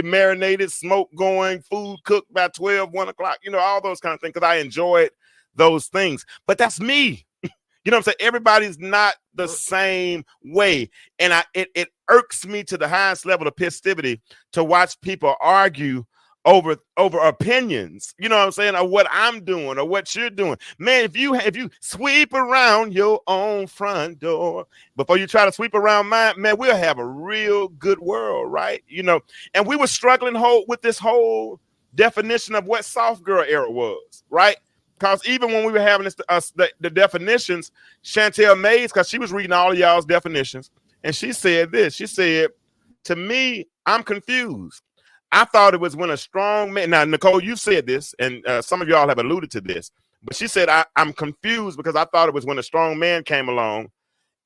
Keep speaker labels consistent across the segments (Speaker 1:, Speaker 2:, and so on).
Speaker 1: marinated, smoke going, food cooked by 12, 1 o'clock, all those kind of things, because I enjoyed those things. But that's me. You know what I'm saying? Everybody's not the same way. And it irks me to the highest level of festivity to watch people argue over opinions, you know what I'm saying, or what I'm doing or what you're doing. Man, if you sweep around your own front door before you try to sweep around mine, man, we'll have a real good world, right? And we were struggling with this whole definition of what soft girl era was, right? Because even when we were having the definitions, Chantel Mays, because she was reading all of y'all's definitions, and she said this. She said, to me, I'm confused. I thought it was when a strong man. Now, Nicole, you said this, and some of y'all have alluded to this, but she said, I'm confused because I thought it was when a strong man came along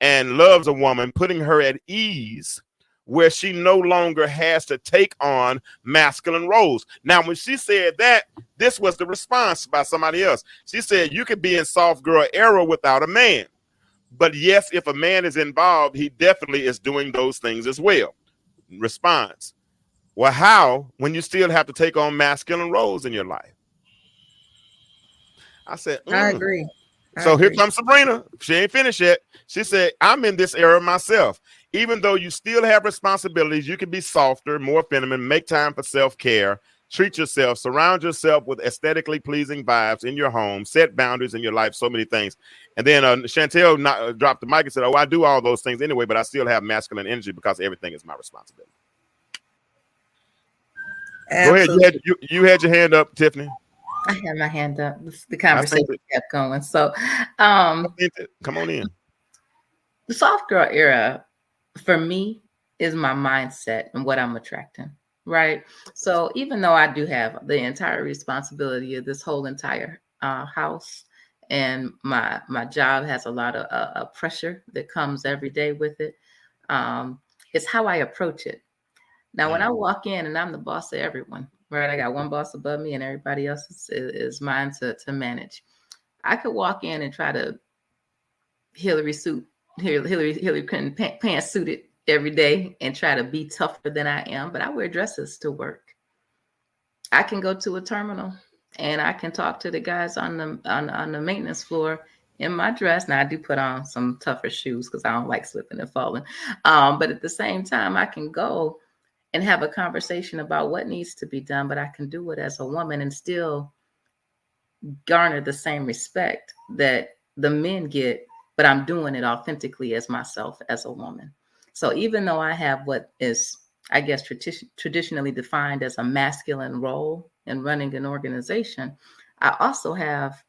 Speaker 1: and loves a woman, putting her at ease where she no longer has to take on masculine roles. Now, when she said that, this was the response by somebody else. She said, you could be in soft girl era without a man. But yes, if a man is involved, he definitely is doing those things as well. Response. Well, how when you still have to take on masculine roles in your life? I said,
Speaker 2: I agree.
Speaker 1: So here comes Sabrina. She ain't finished yet. She said, I'm in this era myself. Even though you still have responsibilities, you can be softer, more feminine, make time for self-care, treat yourself, surround yourself with aesthetically pleasing vibes in your home, set boundaries in your life, so many things. And then Chantel dropped the mic and said, I do all those things anyway, but I still have masculine energy because everything is my responsibility. Absolutely. Go ahead. You had your hand up, Tiffany.
Speaker 3: I had my hand up. The conversation kept going. So come
Speaker 1: on in.
Speaker 3: The soft girl era for me is my mindset and what I'm attracting. Right. So even though I do have the entire responsibility of this whole entire house, and my job has a lot of pressure that comes every day with it, it's how I approach it. Now, when I walk in and I'm the boss of everyone, right? I got one boss above me and everybody else is mine to manage. I could walk in and try to Hillary Clinton pantsuit it every day and try to be tougher than I am, but I wear dresses to work. I can go to a terminal and I can talk to the guys on the maintenance floor in my dress. Now I do put on some tougher shoes because I don't like slipping and falling. But at the same time, I can go and have a conversation about what needs to be done, but I can do it as a woman and still garner the same respect that the men get, but I'm doing it authentically as myself as a woman. So even though I have what is, I guess, traditionally defined as a masculine role in running an organization, I also have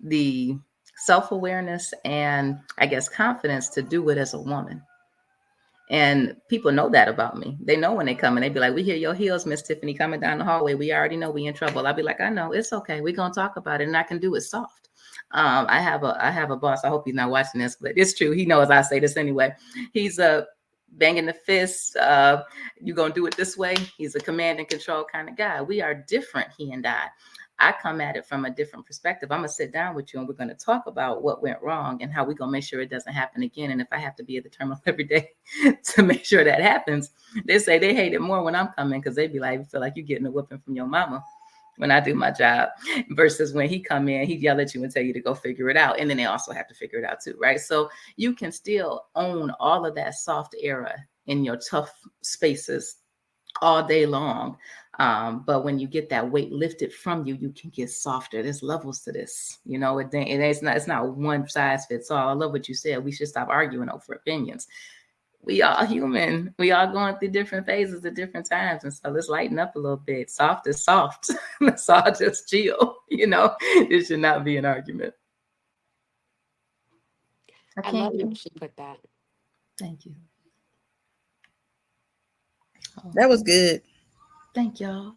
Speaker 3: the self-awareness and, I guess, confidence to do it as a woman. And people know that about me. They know when they come and they be like, we hear your heels, Miss Tiffany, coming down the hallway. We already know we in trouble. I'll be like, I know, it's okay. We're going to talk about it. And I can do it soft. I have a boss. I hope he's not watching this, but it's true. He knows I say this anyway. He's banging the fist. You're going to do it this way. He's a command and control kind of guy. We are different, he and I come at it from a different perspective. I'm going to sit down with you and we're going to talk about what went wrong and how we're going to make sure it doesn't happen again. And if I have to be at the terminal every day to make sure that happens, they say they hate it more when I'm coming because they be like, I feel like you're getting a whooping from your mama when I do my job versus when he come in, he yell at you and tell you to go figure it out. And then they also have to figure it out too, right? So you can still own all of that soft era in your tough spaces all day long. But when you get that weight lifted from you, you can get softer. There's levels to this, it's not one size fits all. I love what you said. We should stop arguing over opinions. We all human. We all going through different phases at different times. And so let's lighten up a little bit. Soft is soft. Let's all just chill. It should not be an argument.
Speaker 4: I love how she put that.
Speaker 3: Thank you.
Speaker 2: That was good.
Speaker 3: Thank y'all.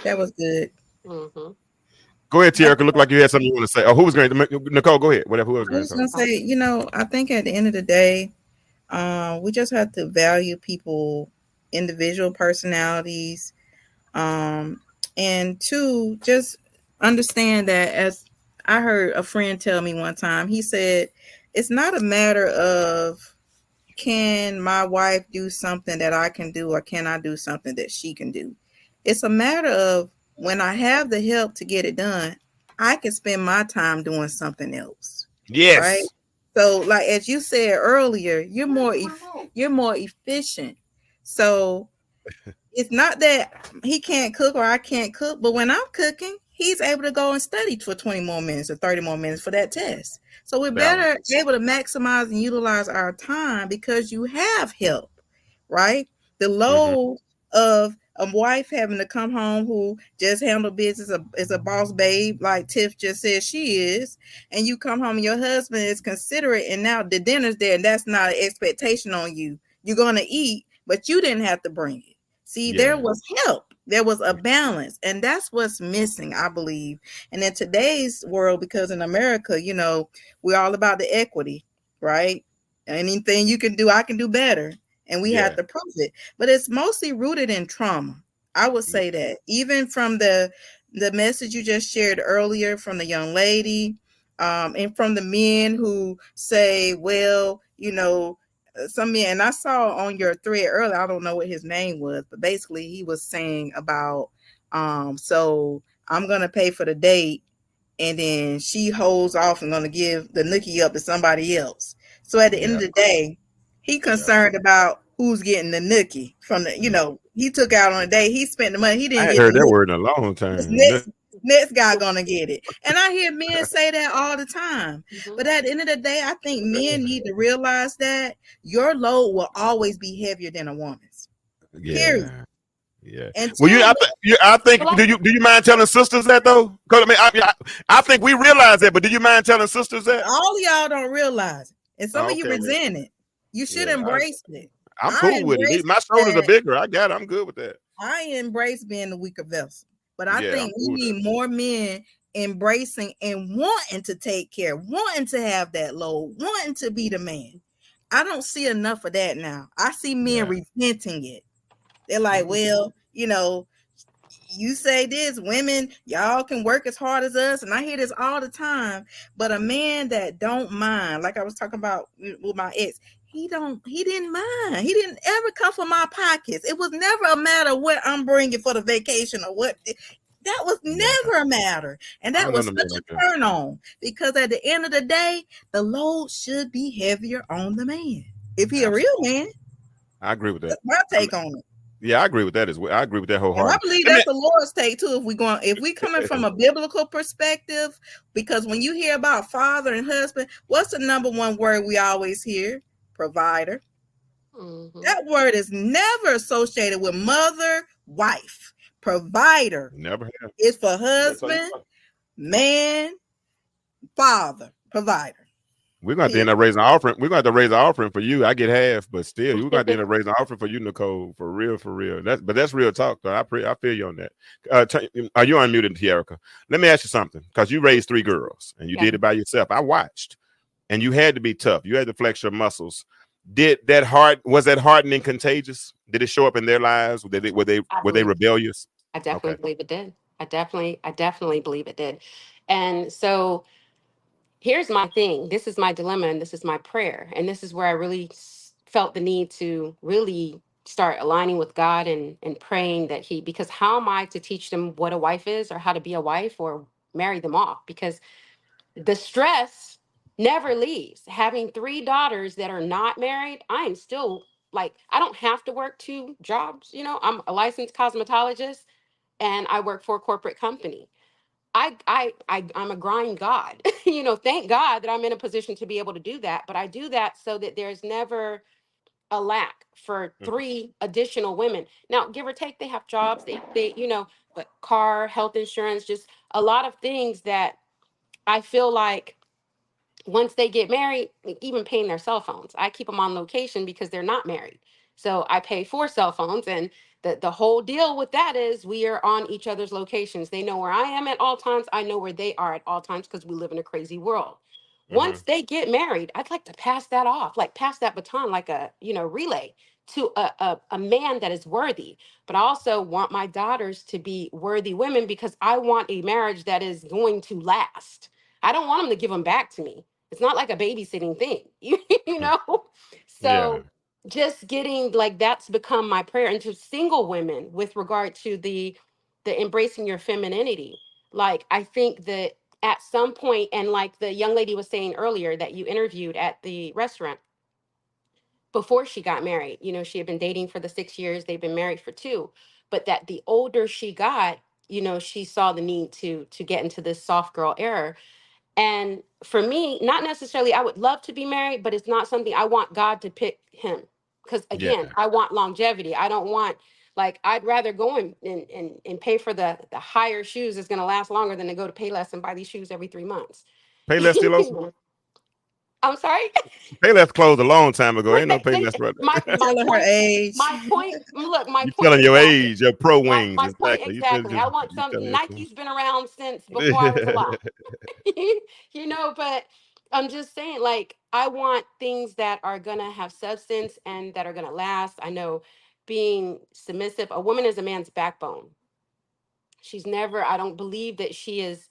Speaker 2: That was good.
Speaker 4: Mm-hmm.
Speaker 1: Go ahead, Tiara. Look like you had something you want to say. Oh, who was going to? Nicole, go ahead. Whatever. Who was going to
Speaker 2: say? I think at the end of the day, we just have to value people, individual personalities, and two, just understand that, as I heard a friend tell me one time, he said, it's not a matter of can my wife do something that I can do, or can I do something that she can do? It's a matter of when I have the help to get it done, I can spend my time doing something else, right?
Speaker 1: Yes.
Speaker 2: So, like as you said earlier, you're more efficient. So it's not that he can't cook or I can't cook, but when I'm cooking, he's able to go and study for 20 more minutes or 30 more minutes for that test. So we're better
Speaker 1: Balance.
Speaker 2: able to maximize and utilize our time because you have help, right? The load of a wife having to come home who just handle business is a boss babe, like Tiff just said she is, and you come home and your husband is considerate, and now the dinner's there, and that's not an expectation on you. You're gonna eat, but you didn't have to bring it. See, there
Speaker 1: Yeah.
Speaker 2: was help. There was a balance. And that's what's missing, I believe. And in today's world, because in America, we're all about the equity, right? Anything you can do, I can do better. And we have
Speaker 1: Yeah.
Speaker 2: to prove it. But it's mostly rooted in trauma. I would
Speaker 1: Yeah.
Speaker 2: say that. Even from the message you just shared earlier from the young lady, and from the men who say, well, some men, and I saw on your thread earlier, I don't know what his name was, but basically he was saying about so I'm gonna pay for the date, and then she holds off and gonna give the nookie up to somebody else. So at the end
Speaker 1: Yeah.
Speaker 2: of the day, he
Speaker 1: Yeah.
Speaker 2: concerned about who's getting the nookie from the,
Speaker 1: Yeah.
Speaker 2: he took out on a date, he spent the money, he
Speaker 1: I
Speaker 2: didn't
Speaker 1: ain't
Speaker 2: get the
Speaker 1: heard that
Speaker 2: nookie.
Speaker 1: word in a long
Speaker 2: This
Speaker 1: time.
Speaker 2: next guy gonna get it. And I hear men say that all the time.
Speaker 4: Mhm.
Speaker 2: But at the end of the day, I think men need to realize that your load will always be heavier than a woman's. Period.
Speaker 1: Yeah. Yeah.
Speaker 2: And
Speaker 1: Well,
Speaker 2: two,
Speaker 1: I think.
Speaker 4: Well, I,
Speaker 1: Do you mind telling sisters that though? Because I think we realize that, but do you mind telling sisters that?
Speaker 2: all of y'all don't realize it. And some
Speaker 1: Oh,
Speaker 2: of you
Speaker 1: okay. Well,
Speaker 2: resent it. You should
Speaker 1: yeah.
Speaker 2: embrace it.
Speaker 1: I'm
Speaker 2: I
Speaker 1: cool with it.
Speaker 2: embrace
Speaker 1: My shoulders are
Speaker 2: that.
Speaker 1: bigger. I got it. I'm good with that.
Speaker 2: I embrace being the weaker vessel. But I
Speaker 1: Yeah, I'm
Speaker 2: think we
Speaker 1: cool with that.
Speaker 2: need more men embracing and wanting to take care, wanting to have that load, wanting to be the man. I don't see enough of that now. I see men
Speaker 1: Yeah.
Speaker 2: resenting it. They're like, well, you say this, women, y'all can work as hard as us, and I hear this all the time. But a man that don't mind, like I was talking about with my ex, he didn't mind. He didn't ever come from my pockets. It was never a matter what I'm bringing for the vacation or what. That was
Speaker 1: Yeah.
Speaker 2: never a matter, and
Speaker 1: I
Speaker 2: that
Speaker 1: don't know
Speaker 2: was
Speaker 1: no
Speaker 2: such
Speaker 1: man like
Speaker 2: a
Speaker 1: that.
Speaker 2: turn on because at the end of the day, the load should be heavier on the man if he a real
Speaker 1: Absolutely.
Speaker 2: man.
Speaker 1: I agree with that.
Speaker 2: That's my
Speaker 1: I mean,
Speaker 2: take on it.
Speaker 1: yeah, I agree with that as well. I agree with that
Speaker 2: And I
Speaker 1: wholeheartedly.
Speaker 2: believe
Speaker 1: Let me.
Speaker 2: that's the Lord's take too. If we coming from a biblical perspective, because when you hear about father and husband, what's the number one word we always hear? Provider.
Speaker 4: mhm.
Speaker 2: That word is never associated with mother, wife. Provider
Speaker 1: Never have.
Speaker 2: is for husband, man, father, provider.
Speaker 1: We're going to
Speaker 2: Period.
Speaker 1: end up raising an offering. We're going to have to raise an offering for you. I get half, but still, you're going to end up raising an offering for you, Nicole. For real, for real. That's real talk, though. I feel you on that. Are you unmuted, Tierica? Let me ask you something, because you raised 3 girls and you
Speaker 4: Yeah.
Speaker 1: did it by yourself. I watched, and you had to be tough. You had to flex your muscles. Was that hardening contagious? Did it show up in their lives?
Speaker 4: I
Speaker 1: Were they
Speaker 4: believe.
Speaker 1: rebellious?
Speaker 4: I
Speaker 1: Okay.
Speaker 4: definitely believe it did. I definitely believe it did. And so here's my thing. This is my dilemma, and this is my prayer, and this is where I really felt the need to really start aligning with God and praying that because how am I to teach them what a wife is or how to be a wife or marry them off? Because the stress never leaves. Having 3 daughters that are not married, I am still like, I don't have to work 2 jobs. I'm a licensed cosmetologist and I work for a corporate company. I'm a grind god. Thank God that I'm in a position to be able to do that. But I do that so that there's never a lack for
Speaker 1: Mhm.
Speaker 4: 3 additional women. Now, give or take, they have jobs, but car, health insurance, just a lot of things that I feel like once they get married, even paying their cell phones, I keep them on location because they're not married. So I pay 4 cell phones, and the whole deal with that is we are on each other's locations. They know where I am at all times. I know where they are at all times because we live in a crazy world. Once
Speaker 1: Mhm.
Speaker 4: they get married, I'd like to pass that off, like pass that baton, like a relay to a man that is worthy. But I also want my daughters to be worthy women because I want a marriage that is going to last. I don't want them to give them back to me. It's not like a babysitting thing, you
Speaker 1: Mhm.
Speaker 4: know?
Speaker 1: Yeah.
Speaker 4: So just getting like that's become my prayer, and to single women with regard to the embracing your femininity. Like I think that at some point, and like the young lady was saying earlier that you interviewed at the restaurant, before she got married, you know, she had been dating for the 6 years, they've been married for two, but that the older she got, you know, she saw the need to get into this soft girl era. And for me, not necessarily, I would love to be married, but it's not something I want God to pick him. Because
Speaker 1: Yeah.
Speaker 4: again, I want longevity. I don't want, like, I'd rather go and pay for the higher shoes that's going to last longer than to go to Payless and buy these shoes every 3 months.
Speaker 1: Payless still open?
Speaker 4: I'm sorry.
Speaker 1: Payless closed a long time ago. Ain't no
Speaker 4: They,
Speaker 1: Payless right
Speaker 4: my
Speaker 1: there.
Speaker 4: my
Speaker 2: Telling her
Speaker 4: point
Speaker 2: age.
Speaker 4: my point look, my
Speaker 1: You
Speaker 4: point
Speaker 1: telling your
Speaker 4: exactly.
Speaker 1: age, your pro wings,
Speaker 4: My point
Speaker 1: exactly. You said
Speaker 4: exactly. I want
Speaker 1: you
Speaker 4: some.
Speaker 1: telling yourself.
Speaker 4: Nike's been around since before I was alive. You know, but I'm just saying, like, I want things that are gonna have substance and that are gonna last. I know being submissive, a woman is a man's backbone. She's never, I don't believe that she is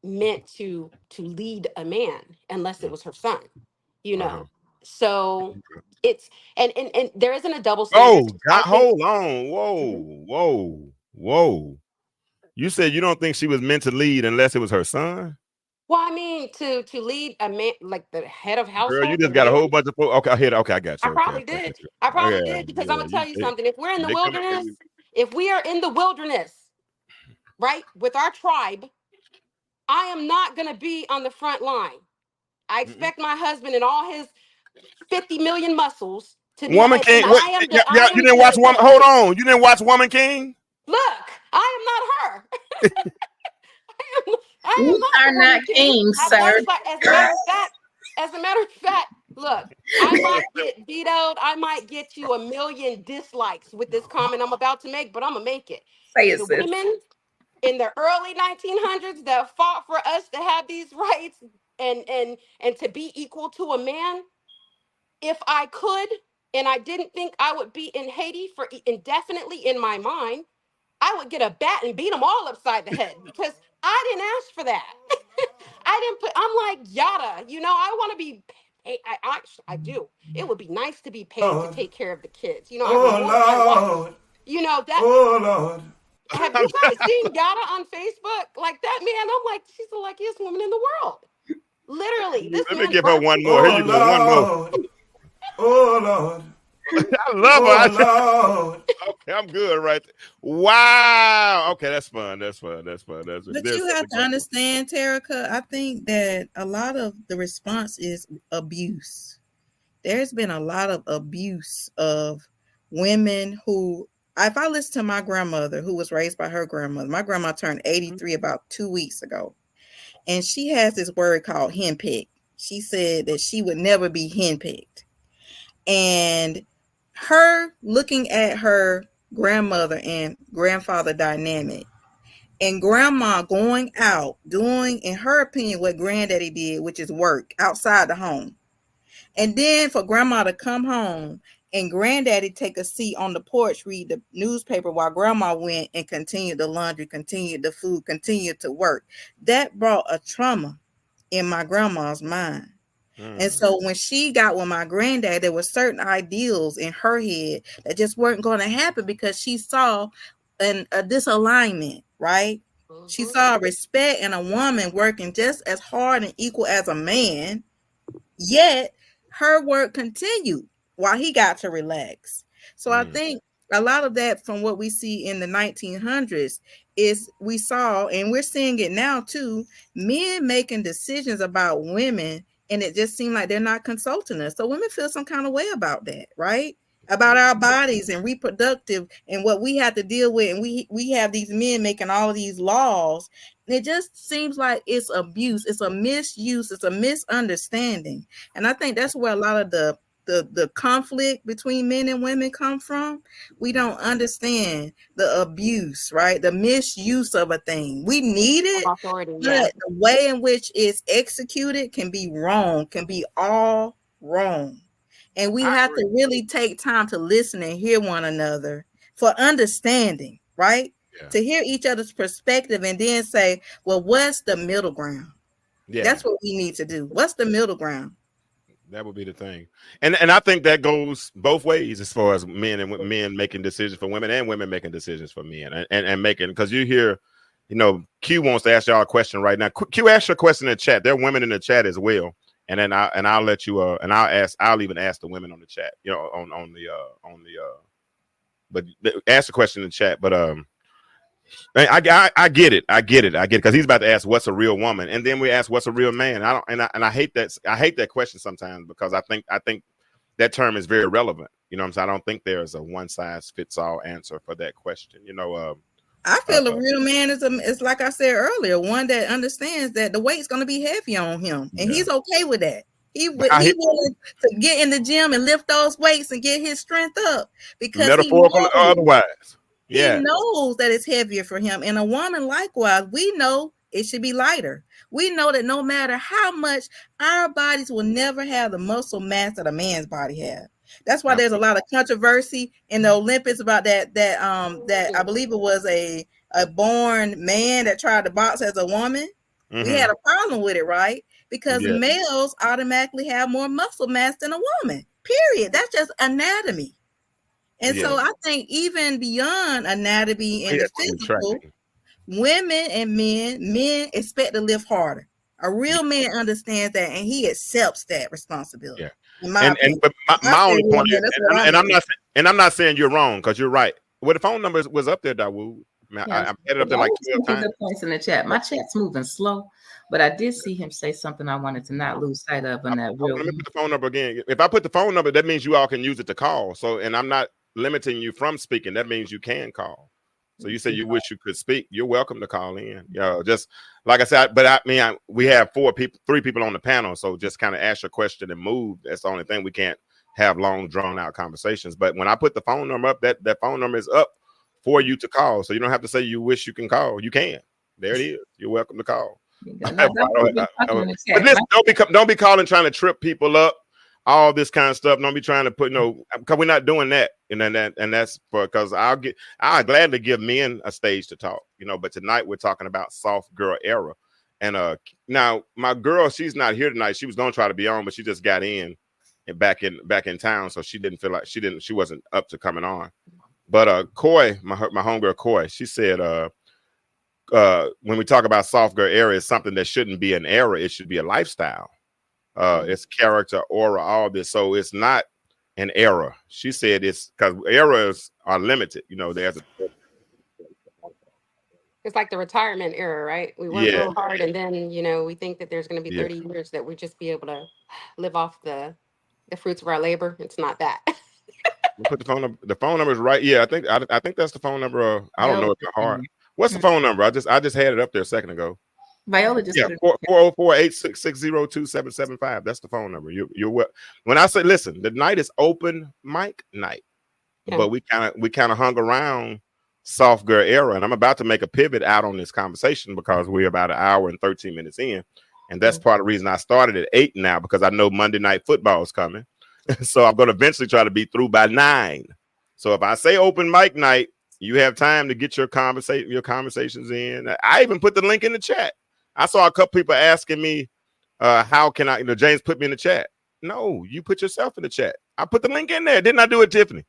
Speaker 4: meant to lead a man unless it was her son, you
Speaker 1: Uh-huh.
Speaker 4: know. So it's and there isn't a double standard.
Speaker 1: Oh, God,
Speaker 4: I think,
Speaker 1: hold on. Whoa. You said you don't think she was meant to lead unless it was her son?
Speaker 4: well, I mean, to lead a man, like the head of
Speaker 1: Girl, you
Speaker 4: household, the
Speaker 1: just got a whole
Speaker 4: man.
Speaker 1: bunch of okay, I hit. Okay, I got
Speaker 4: I
Speaker 1: you. Okay,
Speaker 4: probably
Speaker 1: okay, I
Speaker 4: did.
Speaker 1: got you.
Speaker 4: I probably
Speaker 1: Okay,
Speaker 4: did, because I'm
Speaker 1: yeah,
Speaker 4: gonna tell you
Speaker 1: they,
Speaker 4: something. If we're in the
Speaker 1: they coming for
Speaker 4: wilderness,
Speaker 1: you.
Speaker 4: if we are in the wilderness, right, with our tribe, I am not gonna be on the front line. I
Speaker 1: Mm-mm.
Speaker 4: expect my husband and all his 50 million muscles to not,
Speaker 1: Woman
Speaker 4: and
Speaker 1: King. What? Yeah, yeah, you didn't watch Woman. Hold on. You didn't watch Woman King?
Speaker 4: look, I am not her. I
Speaker 3: We
Speaker 4: am not
Speaker 3: are
Speaker 4: the
Speaker 3: not
Speaker 4: woman king.
Speaker 3: kings,
Speaker 4: I,
Speaker 3: sir.
Speaker 4: that's like, as a matter of fact, look, I might get vetoed. I might get you a million dislikes with this comment I'm about to make, but I'm gonna make it.
Speaker 3: Say it,
Speaker 4: The
Speaker 3: sis.
Speaker 4: women in the early 1900s that fought for us to have these rights and to be equal to a man, if I could, and I didn't think I would be in Haiti for indefinitely in my mind, I would get a bat and beat them all upside the head, because I didn't ask for that. I didn't put, I'm like, yada, you know, I want to be paid. I do. It would be nice to be paid to take care of the kids. You know, I reward my wife. You know, that.
Speaker 5: Oh Lord.
Speaker 4: Have you guys seen Yada on Facebook? Like that man, I'm like, she's the luckiest woman in the world. Literally, this
Speaker 1: Let me
Speaker 4: man
Speaker 1: give her
Speaker 4: birthed.
Speaker 1: one more. Here
Speaker 5: Oh
Speaker 1: you go. One more.
Speaker 5: Lord. Oh Lord.
Speaker 1: I love her.
Speaker 5: Oh Lord.
Speaker 1: Okay, I'm good right there. Wow. Okay, that's fun. That's fun. That's fun. That's
Speaker 2: But
Speaker 1: there's
Speaker 2: you have
Speaker 1: something
Speaker 2: to
Speaker 1: going
Speaker 2: understand, Terica, I think that a lot of the response is abuse. There's been a lot of abuse of women who, if I listen to my grandmother, who was raised by her grandmother, my grandma turned 83 about 2 weeks ago. And she has this word called henpicked. She said that she would never be henpicked. And her looking at her grandmother and grandfather dynamic, and grandma going out doing, in her opinion, what granddaddy did, which is work outside the home. And then for grandma to come home and granddaddy take a seat on the porch, read the newspaper while grandma went and continued the laundry, continued the food, continued to work. That brought a trauma in my grandma's mind. And so when she got with my granddad, there were certain ideals in her head that just weren't going to happen, because she saw a disalignment, right? She saw respect in a woman working just as hard and equal as a man, yet her work continued while he got to relax. So I think a lot of that from what we see in the 1900s is we saw, and we're seeing it now too, men making decisions about women, and it just seemed like they're not consulting us. So women feel some kind of way about that, right? About our bodies and reproductive and what we have to deal with. And we have these men making all of these laws. And it just seems like it's abuse. It's a misuse. It's a misunderstanding. And I think that's where a lot of the conflict between men and women come from. We don't understand the abuse, right? The misuse of a thing. We need it,
Speaker 4: Authority,
Speaker 2: but
Speaker 4: yeah.
Speaker 2: the way in which it's executed can be wrong, can be all wrong. And we
Speaker 1: I
Speaker 2: have
Speaker 1: agree.
Speaker 2: to really take time to listen and hear one another for understanding, right?
Speaker 1: Yeah.
Speaker 2: To hear each other's perspective and then say, well, what's the middle ground?
Speaker 1: Yeah.
Speaker 2: That's what we need to do. What's the middle ground?
Speaker 1: That would be the thing, and I think that goes both ways as far as men and men making decisions for women and women making decisions for men, and making, because you hear, Q wants to ask y'all a question right now. Q, ask your question in the chat. There are women in the chat as well, and then I'll let you and I'll even ask the women on the chat, but ask the question in the chat. But I get it, because he's about to ask what's a real woman, and then we ask what's a real man. I hate that question sometimes, because I think that term is very relevant. You know what I'm saying? I don't think there's a one size fits all answer for that question.
Speaker 2: I feel a real man is like I said earlier, one that understands that the weight's going to be heavy on him, and he's okay with that. He willing to get in the gym and lift those weights and get his strength up, because
Speaker 1: metaphorical or otherwise.
Speaker 2: He knows that it's heavier for him. And a woman, likewise, we know it should be lighter. We know that no matter how much, our bodies will never have the muscle mass that a man's body has. That's why there's a lot of controversy in the Olympics about that I believe it was a born man that tried to box as a woman. Mm-hmm. We had a problem with it, right? Because males automatically have more muscle mass than a woman. Period. That's just anatomy. And so I think even beyond anatomy and the physical, women and men expect to lift harder. A real man understands that, and he accepts that responsibility. Yeah. But
Speaker 1: my only point is, and I'm not saying you're wrong, because you're right. Well, the phone number was up there, Dawood. I added up there like 12 times.
Speaker 3: Points in the chat. My chat's moving slow, but I did see him say something I wanted to not lose sight of on that.
Speaker 1: Let me put the phone number again. If I put the phone number, that means you all can use it to call. So, and I'm not limiting you from speaking. That means you can call. So you say you wish you could speak. You're welcome to call in. Just like I said, but we have 3 people on the panel. So just kind of ask your question and move. That's the only thing. We can't have long, drawn out conversations. But when I put the phone number up, that phone number is up for you to call. So you don't have to say you wish you can call. You can. There it is. You're welcome to call. But don't be calling trying to trip people up. All this kind of stuff. Don't be trying to put because we're not doing that. And that's because I'll gladly give men a stage to talk, but tonight we're talking about soft girl era. And now my girl, she's not here tonight. She was gonna try to be on, but she just got in and back in town. So she didn't feel like she wasn't up to coming on. But Coy, my homegirl Coy, she said when we talk about soft girl era, it's something that shouldn't be an era, it should be a lifestyle. It's character, aura, all this. So it's not an era. She said it's because eras are limited.
Speaker 4: It's like the retirement era, right? We work real hard, and then we think that there's going to be 30 years that we just be able to live off the fruits of our labor. It's not that.
Speaker 1: Put the phone number. The phone number is right. Yeah, I think that's the phone number. I don't know if it's hard. What's the phone number? I just had it up there a second ago.
Speaker 3: Viola just
Speaker 1: 404-860-2775. That's the phone number. You're what? When I say, listen, the night is open mic night, but we kind of hung around soft girl era, and I'm about to make a pivot out on this conversation because we're about an hour and 13 minutes in, and that's part of the reason I started at 8 now, because I know Monday Night Football is coming, so I'm going to eventually try to be through by 9. So if I say open mic night, you have time to get your conversations in. I even put the link in the chat. I saw a couple people asking me, how can I, James put me in the chat. No, you put yourself in the chat. I put the link in there. Didn't I do it, Tiffany?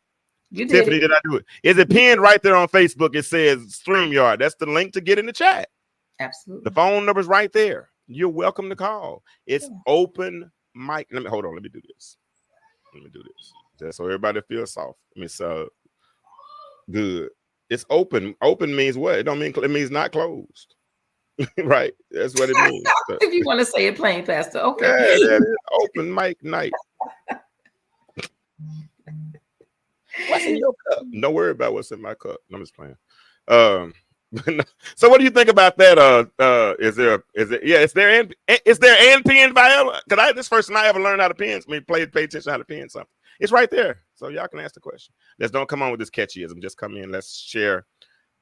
Speaker 3: You did.
Speaker 1: Tiffany, did I do it? Is it pinned right there on Facebook? It says StreamYard. That's the link to get in the chat.
Speaker 3: Absolutely.
Speaker 1: The phone number's right there. You're welcome to call. It's open mic. Hold on. Let me do this. Just so everybody feels soft. So good. It's open. Open means what? It means not closed. Right, that's what it means. So,
Speaker 3: if you want to say it plain, Pastor, okay.
Speaker 1: That is open mic night. What's in your cup? Don't worry about what's in my cup. I'm just playing. So what do you think about that? Is there and pen, Viola? Because this first time I ever learned how to pen. Pay attention to how to pen something. It's right there, so y'all can ask the question. Let's don't come on with this catchyism. Just come in. Let's share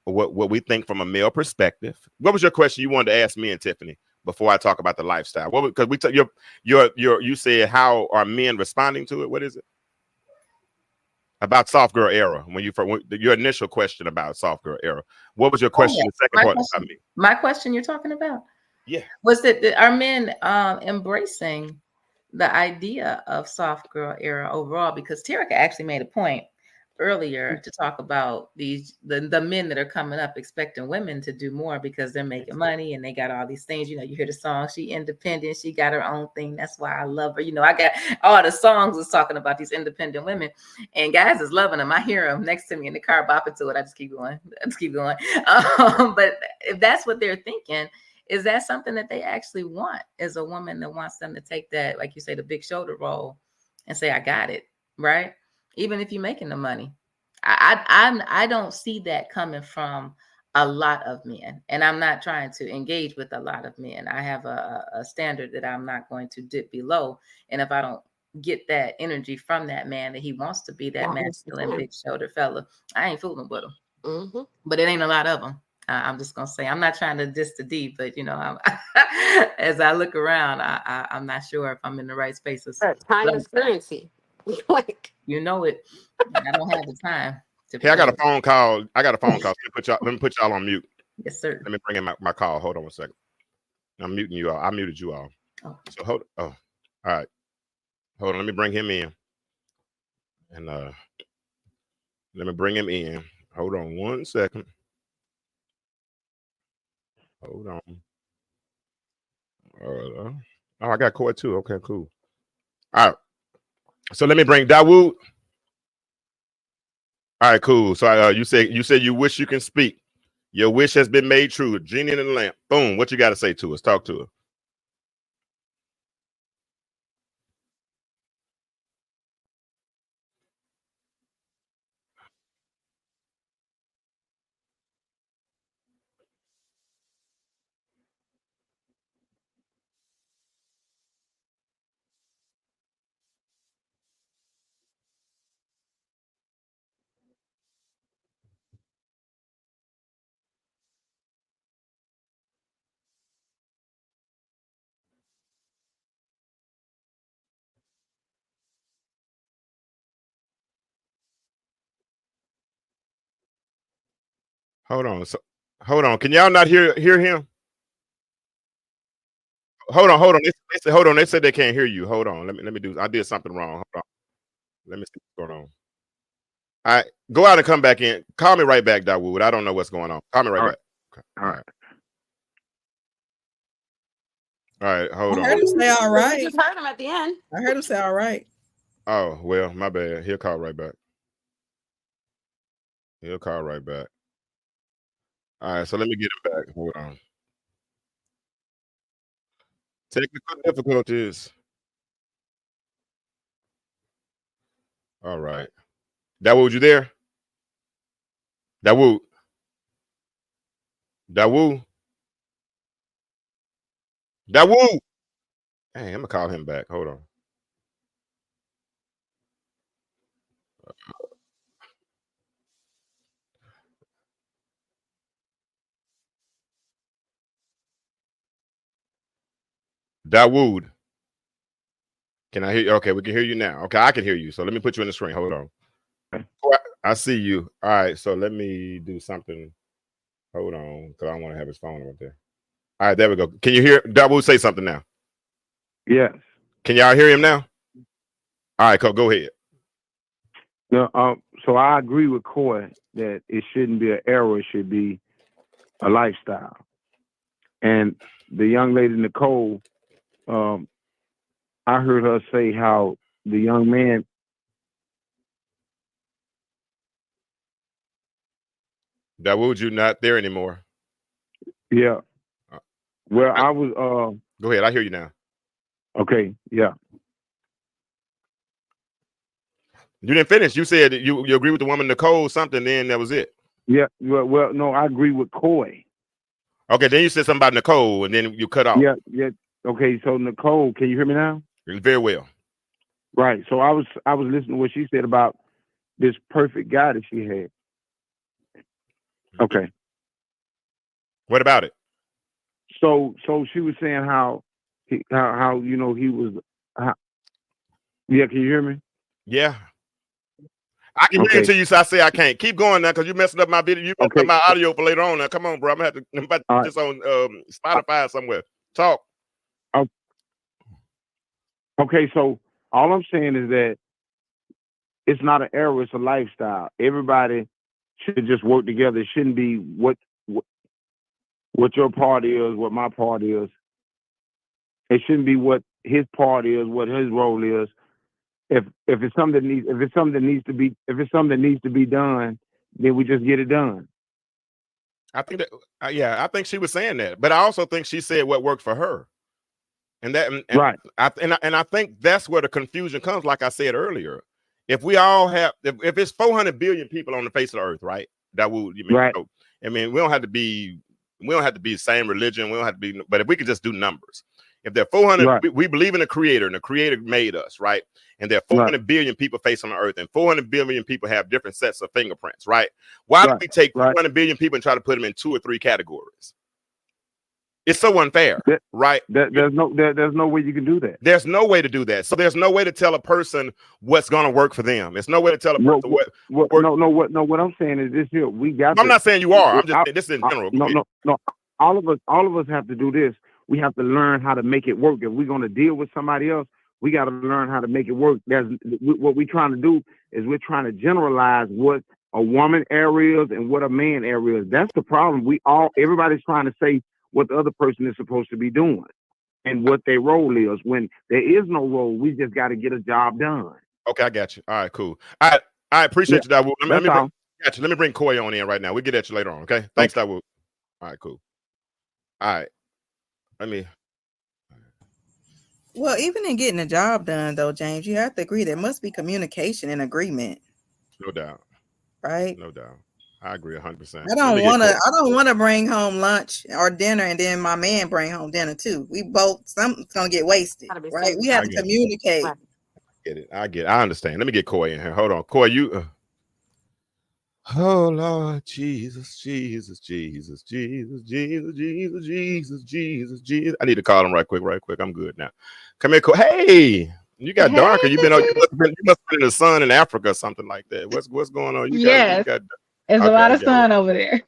Speaker 1: what we think from a male perspective. What was your question you wanted to ask me and Tiffany before I talk about the lifestyle? Because you said, how are men responding to it? What is it about soft girl era? Your initial question about soft girl era. What was your question? The second part about me.
Speaker 3: My question you're talking about.
Speaker 1: Yeah.
Speaker 3: Was that are men embracing the idea of soft girl era overall, because Terica actually made a point earlier to talk about the men that are coming up expecting women to do more because they're making money and they got all these things. You know, you hear the song, she independent, she got her own thing. That's why I love her. You know, I got all the songs was talking about these independent women, and guys is loving them. I hear them next to me in the car bopping to it. I just keep going. But if that's what they're thinking, is that something that they actually want? Is a woman that wants them to take that, like you say, the big shoulder roll and say, I got it, right? Even if you're making the money. I don't see that coming from a lot of men. And I'm not trying to engage with a lot of men. I have a standard that I'm not going to dip below. And if I don't get that energy from that man, that he wants to be that masculine, big shoulder fella, I ain't fooling with him. Mm-hmm. But it ain't a lot of them. I'm just gonna say, I'm not trying to diss the D, but you know, as I look around, I'm not sure if I'm in the right spaces.
Speaker 4: Time is currency. Like,
Speaker 3: you know it. I don't have the time to.
Speaker 1: Hey, I got a phone call. Let me put y'all on mute.
Speaker 3: Yes, sir.
Speaker 1: Let me bring in my call. Hold on one second. I'm muting you all. I muted you all.
Speaker 3: Oh.
Speaker 1: So all right. Hold on. Let me bring him in. And let me bring him in. Hold on 1 second. Hold on. I got Coy too. Okay, cool. All right. So let me bring Dawood. All right, cool. So you said you wish you can speak. Your wish has been made true. Genie in the lamp. Boom. What you got to say to us? Talk to us. Hold on. Hold on. Can y'all not hear him? Hold on. They said they can't hear you. Hold on. Let me do. I did something wrong. Hold on. Let me see what's going on. All right. Go out and come back in. Call me right back, Dawood. I don't know what's going on. Call me right back. Okay.
Speaker 6: All right.
Speaker 1: All right. Hold on.
Speaker 2: I heard him say all right.
Speaker 4: You just heard him at the end.
Speaker 2: I heard him say all right.
Speaker 1: Oh, well, my bad. He'll call right back. He'll call right back. All right, so let me get him back. Hold on. Technical difficulties. All right. Dawood, you there? Dawood. Hey, I'm gonna call him back. Hold on. Dawood. Can I hear you? Okay, we can hear you now. Okay, I can hear you. So let me put you in the screen. Hold on. I see you. All right, so let me do something. Hold on, because I don't want to have his phone right there. All right, there we go. Can you hear Dawood say something now?
Speaker 6: Yes.
Speaker 1: Can y'all hear him now? All right, go ahead.
Speaker 6: No, so I agree with Coy that it shouldn't be an era, it should be a lifestyle. And the young lady Nicole, I heard her say how the young man.
Speaker 1: Dawood, you not there anymore.
Speaker 6: Yeah. Well, I was.
Speaker 1: Go ahead. I hear you now.
Speaker 6: Okay. Yeah.
Speaker 1: You didn't finish. You said you agree with the woman Nicole something. Then that was it.
Speaker 6: Yeah. Well, no, I agree with Coy.
Speaker 1: Okay. Then you said something about Nicole, and then you cut off.
Speaker 6: Yeah. Yeah. Okay. So Nicole, can you hear me now?
Speaker 1: Very well.
Speaker 6: Right. So I was listening to what she said about this perfect guy that she had. Okay.
Speaker 1: What about it?
Speaker 6: So she was saying how you know he was. Yeah. Can you hear me?
Speaker 1: Yeah. I can hear you until you say I say I can't. Keep going now because you're messing up my video. You messing up my audio for later on now. Come on, bro. I'm gonna have to put this on Spotify somewhere. Talk.
Speaker 6: Okay, so all I'm saying is that it's not an era, it's a lifestyle. Everybody should just work together. It shouldn't be what your part is, what my part is. It shouldn't be what his part is, what his role is. If it's something that needs to be done, then we just get it done.
Speaker 1: I think that, yeah, I think she was saying that, but I also think she said what worked for her, and that,
Speaker 6: Right.
Speaker 1: I think that's where the confusion comes. Like I said earlier, if we all have, if it's 400 billion people on the face of the earth, right? That would,
Speaker 6: Right.
Speaker 1: I mean, we don't have to be the same religion. We don't have to be, but if we could just do numbers, if there are 400,
Speaker 6: Right.
Speaker 1: we believe in a creator, and the creator made us, right? And there are 400 billion people facing on the earth, and 400 billion people have different sets of fingerprints, right? Why don't we take 400 billion people and try to put them in 2 or 3 categories? It's so unfair, right?
Speaker 6: There's no way you can do that.
Speaker 1: There's no way to do that. So there's no way to tell a person what's going to work for them. There's no way to tell a person what work.
Speaker 6: What I'm saying is this here. We got.
Speaker 1: I'm not saying you are. I'm just saying this is in general.
Speaker 6: No. All of us have to do this. We have to learn how to make it work. If we're going to deal with somebody else, we got to learn how to make it work. What we're trying to do is we're trying to generalize what a woman area is and what a man area is. That's the problem. Everybody's trying to say what the other person is supposed to be doing and what their role is. When there is no role, we just got to get a job done.
Speaker 1: Okay, I got you. All right, cool. I appreciate you, Dawood. Let me bring Koy on in right now. We'll get at you later on, okay? Thanks, Dawood. All right, cool. All right.
Speaker 2: Well, even in getting a job done, though, James, you have to agree there must be communication and agreement.
Speaker 1: No doubt.
Speaker 2: Right?
Speaker 1: No doubt. I agree 100%.
Speaker 2: I don't want to bring home lunch or dinner and then my man bring home dinner too. We both, something's gonna get wasted, right? We have to communicate.
Speaker 1: I get it. I understand. Let me get Koy in here. Hold on. Koy, you oh Lord Jesus, Jesus, Jesus, Jesus, Jesus, Jesus, Jesus, Jesus, Jesus. I need to call him right quick. I'm good now. Come here, Koy. Hey, you got darker. You must have been in the sun in Africa or something like that. What's going on?
Speaker 7: There's a lot of sun over there.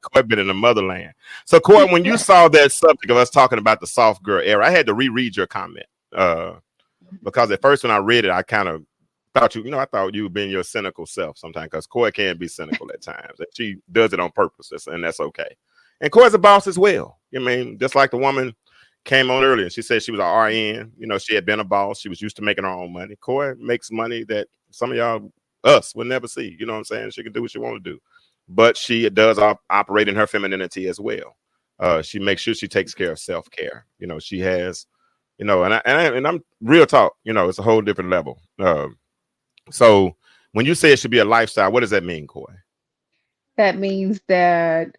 Speaker 1: Koy been in the motherland. So Koy, when you saw that subject of us talking about the soft girl era, I had to reread your comment. Because at first when I read it, I kind of thought I thought you were being your cynical self sometimes, because Koy can be cynical at times. And she does it on purpose, and that's okay. And Koy's a boss as well. I mean, just like the woman came on earlier, she said she was an RN. She had been a boss. She was used to making her own money. Koy makes money that some of y'all, us, will never see. You know what I'm saying? She can do what she want to do. But she does operate in her femininity as well. She makes sure she takes care of self-care. She has, and I'm real talk, it's a whole different level. So when you say it should be a lifestyle, what does that mean, Koy?
Speaker 7: That means that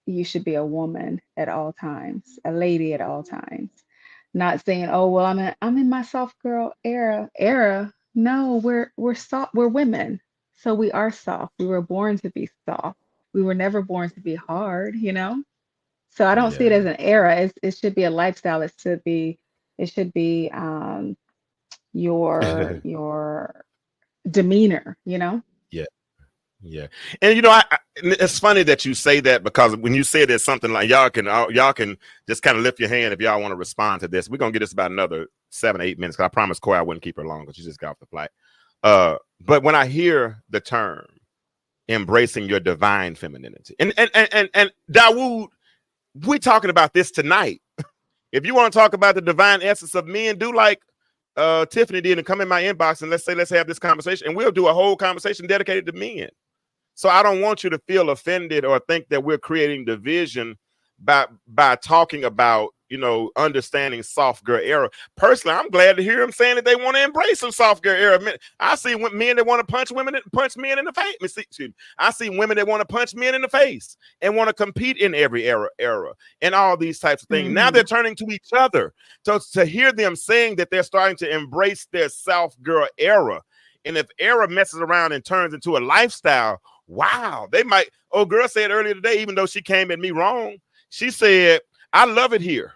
Speaker 7: you should be a woman at all times, a lady at all times. Not saying, oh, well, I'm in my soft girl era. No, we're soft, we're women. So we are soft. We were born to be soft. We were never born to be hard, So I don't see it as an era. It should be a lifestyle. It should be your demeanor,
Speaker 1: Yeah. And it's funny that you say that, because when you say there's something like y'all can just kind of lift your hand if y'all want to respond to this. We're gonna get this about another 7-8 minutes, because I promised Koy I wouldn't keep her long because she just got off the flight. But when I hear the term embracing your divine femininity, and Dawood, we're talking about this tonight. If you want to talk about the divine essence of men, do like Tiffany did and come in my inbox and let's have this conversation, and we'll do a whole conversation dedicated to men. So I don't want you to feel offended or think that we're creating division by talking about understanding soft girl era. Personally, I'm glad to hear them saying that they want to embrace some soft girl era. I see men that want to punch men in the face. I see women that want to punch men in the face and want to compete in every era and all these types of things. Now they're turning to each other. So to hear them saying that they're starting to embrace their soft girl era, and if era messes around and turns into a lifestyle, wow, they might. Oh, girl said earlier today, even though she came at me wrong, she said, I love it here.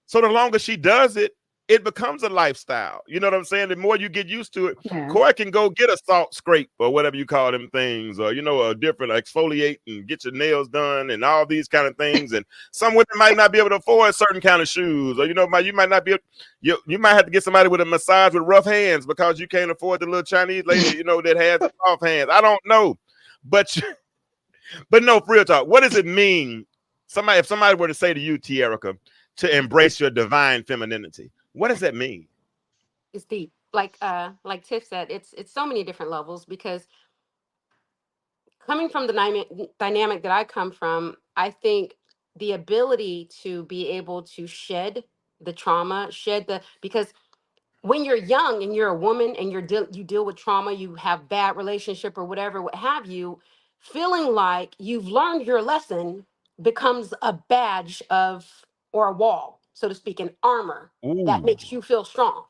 Speaker 1: So the longer she does it, it becomes a lifestyle. You know what I'm saying? The more you get used to it,
Speaker 7: Yeah.
Speaker 1: Corey can go get a salt scrape or whatever you call them things, or a different exfoliate and get your nails done and all these kind of things. And some women might not be able to afford certain kind of shoes, or you might not be you might have to get somebody with a massage with rough hands because you can't afford the little Chinese lady, that has soft hands. I don't know, but no, for real talk. What does it mean? If somebody were to say to you, Tierica, to embrace your divine femininity, what does that mean?
Speaker 4: It's deep. Like Tiff said, it's so many different levels, because coming from the dynamic that I come from, I think the ability to be able to shed the trauma, because when you're young and you're a woman and you deal with trauma, you have bad relationship or whatever, what have you, feeling like you've learned your lesson becomes a badge or a wall, so to speak, an armor that
Speaker 1: Ooh.
Speaker 4: makes you feel strong.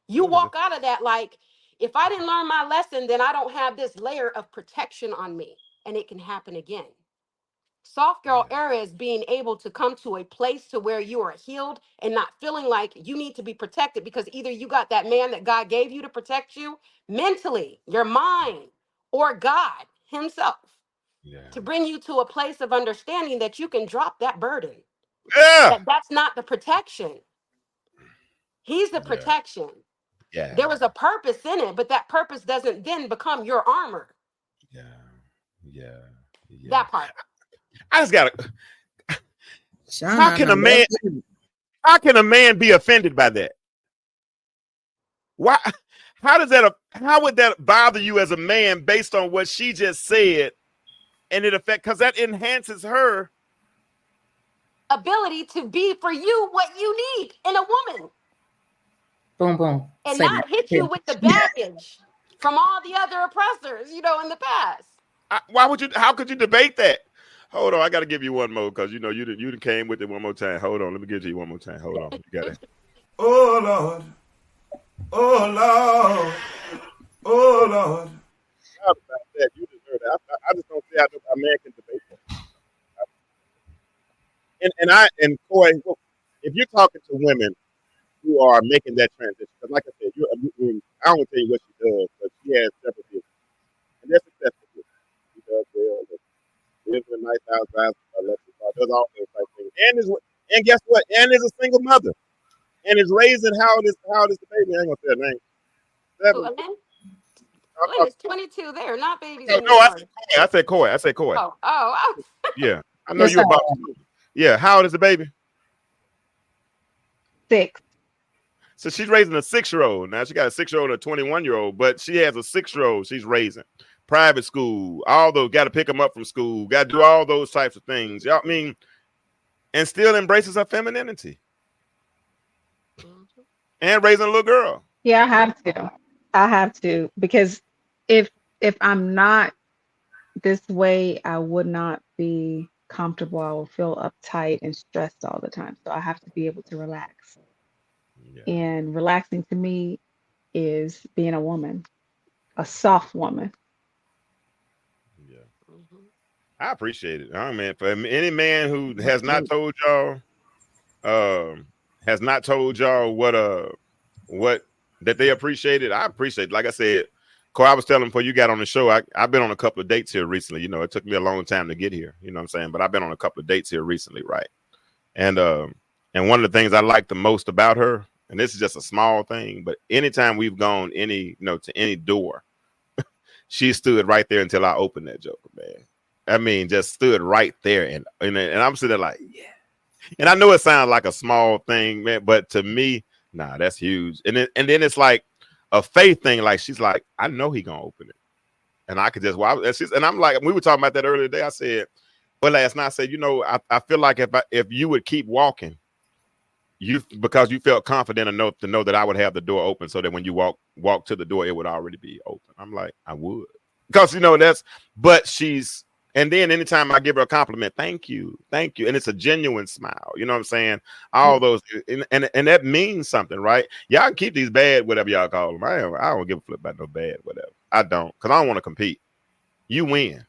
Speaker 4: You
Speaker 1: Ooh.
Speaker 4: walk out of that like, if I didn't learn my lesson, then I don't have this layer of protection on me, and it can happen again. Soft girl era is being able to come to a place to where you are healed and not feeling like you need to be protected, because either you got that man that God gave you to protect you mentally, your mind, or God himself to bring you to a place of understanding that you can drop that burden.
Speaker 1: Yeah.
Speaker 4: That's not the protection. He's the protection.
Speaker 1: Yeah.
Speaker 4: There was a purpose in it, but that purpose doesn't then become your armor.
Speaker 1: Yeah.
Speaker 4: That part.
Speaker 1: I just gotta.
Speaker 2: Sean,
Speaker 1: How can a man be offended by that? Why? How would that bother you as a man based on what she just said, and it affect, because that enhances her
Speaker 4: ability to be for you what you need in a woman,
Speaker 3: Boom, boom.
Speaker 4: and
Speaker 3: Say
Speaker 4: not hit you with the baggage from all the other oppressors, in the past.
Speaker 1: How could you debate that? Hold on, I got to give you one more, because you done came with it one more time. Hold on, let me give it to you one more time. Hold on, you got it.
Speaker 5: Oh Lord. Oh Lord. Oh Lord.
Speaker 1: How about that? You deserve that. I just don't see how a man can debate that. And Corey, if you're talking to women who are making that transition, because like I said, I don't want to tell you what she does, but she has several businesses, and they're successful businesses. She does well, lives in a nice house, drives a luxury car, does all those type things, and guess what? And is a single mother, and is raising how old is the baby? I ain't gonna say her name.
Speaker 4: Who,
Speaker 1: 7.
Speaker 4: Lynn? Lynn is 22 there, not babies
Speaker 1: No,
Speaker 4: anymore.
Speaker 1: I said Corey.
Speaker 4: Oh.
Speaker 1: Yeah, I know
Speaker 3: Yes,
Speaker 1: you're
Speaker 3: I
Speaker 1: about. Yeah, how old is the baby?
Speaker 7: 6.
Speaker 1: So she's raising a 6-year-old. Now she got a 6-year-old and a 21-year-old, but she has a 6-year-old she's raising. Private school, all those, got to pick them up from school, got to do all those types of things. Y'all and still embraces her femininity and raising a little girl.
Speaker 7: Yeah, I have to because if I'm not this way, I would not be comfortable. I will feel uptight and stressed all the time. So I have to be able to relax.
Speaker 1: Yeah.
Speaker 7: And relaxing to me is being a woman, a soft woman.
Speaker 1: Yeah. I appreciate it. Oh man, for any man who has not told y'all, what that they appreciate it, I appreciate it. Like I said, Corey, I was telling him before you got on the show, I've been on a couple of dates here recently. It took me a long time to get here, you know what I'm saying? But I've been on a couple of dates here recently, right? And one of the things I like the most about her, and this is just a small thing, but anytime we've gone to any door, she stood right there until I opened that joker, man. I mean, just stood right there, and I'm sitting there like, yeah. And I know it sounds like a small thing, man, but to me, nah, that's huge. And then it's like a faith thing. Like she's like, I know he gonna open it, and I could just and I'm like, we were talking about that earlier today. I said, well, last night I said, I feel like if you would keep walking, because you felt confident enough to know that I would have the door open, so that when you walk to the door, it would already be open. I'm like, I would, because but she's. And then anytime I give her a compliment, thank you. And it's a genuine smile. You know what I'm saying? All those, and that means something, right? Y'all can keep these bad, whatever y'all call them. I don't give a flip about no bad, whatever. I don't, because I don't want to compete. You win.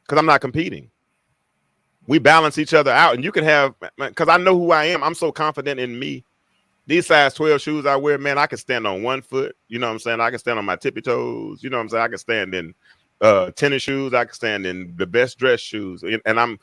Speaker 1: Because I'm not competing. We balance each other out. And you can have, because I know who I am. I'm so confident in me these size 12 shoes I wear, man, I can stand on one foot. You know what I'm saying? I can stand on my tippy toes. You know what I'm saying? I can stand in tennis shoes. I can stand in the best dress shoes, and I'm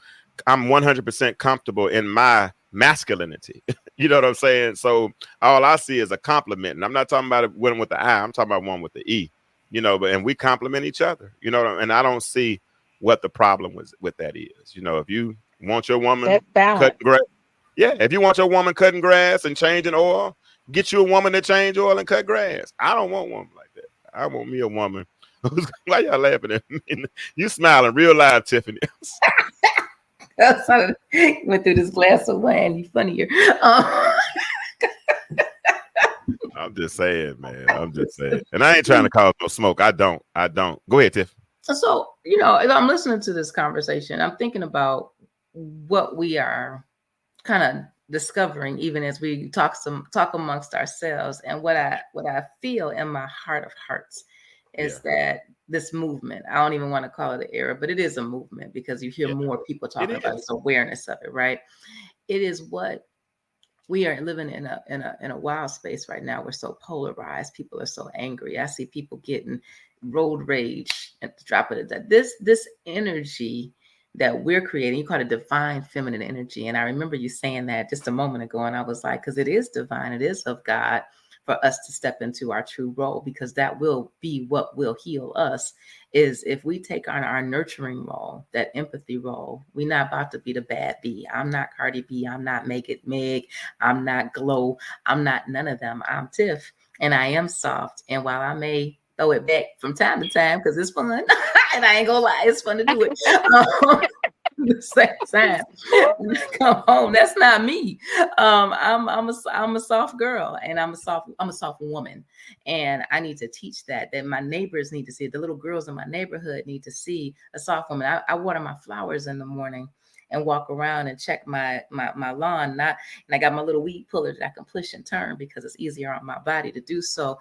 Speaker 1: 100% comfortable in my masculinity. You know what I'm saying? So all I see is a compliment, and I'm not talking about one with the I. I'm talking about one with the E. You know, and we compliment each other. You know, and I don't see what the problem with that is. You know, if you want your woman
Speaker 7: That's balance.
Speaker 1: cutting grass, yeah, if you want your woman cutting grass and changing oil, get you a woman that change oil and cut grass. I don't want one like that. I want me a woman who's, why y'all laughing at me? You smiling real loud, Tiffany.
Speaker 3: Went through this glass of wine. You funnier.
Speaker 1: I'm just saying, man. I'm just saying. And I ain't trying to cause no smoke. I don't. Go ahead, Tiff.
Speaker 3: So, you know, as I'm listening to this conversation, I'm thinking about what we are kind of discovering, even as we talk amongst ourselves. And what I feel in my heart of hearts is that this movement, I don't even want to call it an era, but it is a movement, because you hear more people talking about this awareness of it, right? It is what we are living in a wild space right now. We're so polarized. People are so angry. I see people getting road rage at the drop of the dead. This energy that we're creating, you call it divine feminine energy. And I remember you saying that just a moment ago. And I was like, because it is divine, it is of God for us to step into our true role, because that will be what will heal us. Is if we take on our nurturing role, that empathy role. We're not about to be the bad B. I'm not Cardi B. I'm not Make It Meg. I'm not Glow. I'm not none of them. I'm Tiff, and I am soft. And while I may throw it back from time to time because it's fun, and I ain't gonna lie, it's fun to do it. The same time, when I come home, that's not me. I'm a soft girl, and I'm a soft woman, and I need to teach that my neighbors need to see it. The little girls in my neighborhood need to see a soft woman. I water my flowers in the morning and walk around and check my lawn. And I got my little weed puller that I can push and turn because it's easier on my body to do so.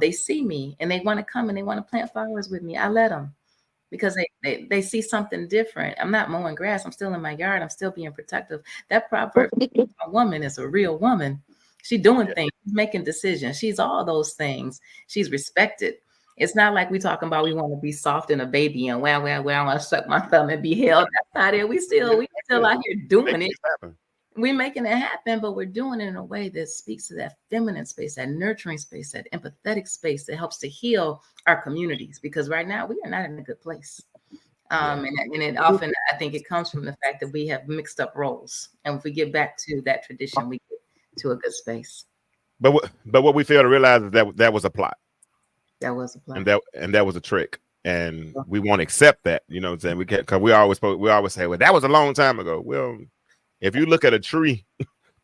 Speaker 3: They see me and they want to come and they want to plant flowers with me. I let them, because they see something different. I'm not mowing grass. I'm still in my yard. I'm still being protective. That proverb, a woman is a real woman. She's doing things, she's making decisions. She's all those things. She's respected. It's not like we talking about we want to be soft and a baby and wow, I want to suck my thumb and be held. That's not it. We still out here doing it. We're making it happen, but we're doing it in a way that speaks to that feminine space, that nurturing space, that empathetic space that helps to heal our communities. Because right now we are not in a good place. And it often, I think it comes from the fact that we have mixed up roles. And if we get back to that tradition, we get to a good space.
Speaker 1: But what we fail to realize is that was a plot.
Speaker 3: That was a plot.
Speaker 1: And that was a trick. And we won't accept that. You know what I'm saying? We can't, because we always say, well, that was a long time ago. Well, if you look at a tree,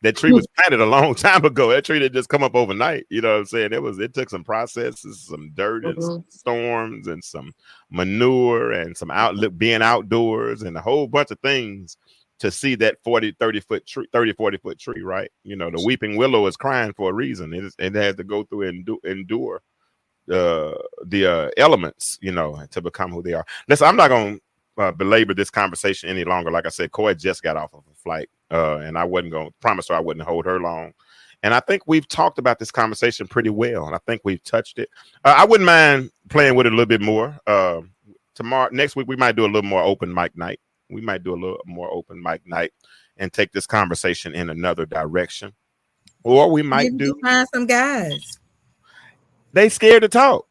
Speaker 1: that tree was planted a long time ago. That tree didn't just come up overnight. You know what I'm saying? It took some processes, some dirt and some storms and some manure and some being outdoors and a whole bunch of things to see that 40 foot tree, right? You know, the weeping willow is crying for a reason. It had to go through and endure the elements, you know, to become who they are. Listen, I'm not going to belabor this conversation any longer. Like I said, Coy just got off of a flight, and I wasn't going to promise her I wouldn't hold her long. And I think we've talked about this conversation pretty well, and I think we've touched it. I wouldn't mind playing with it a little bit more. Next week, we might do a little more open mic night. We might do a little more open mic night and take this conversation in another direction. Or we might
Speaker 2: find some guys.
Speaker 1: They scared to talk.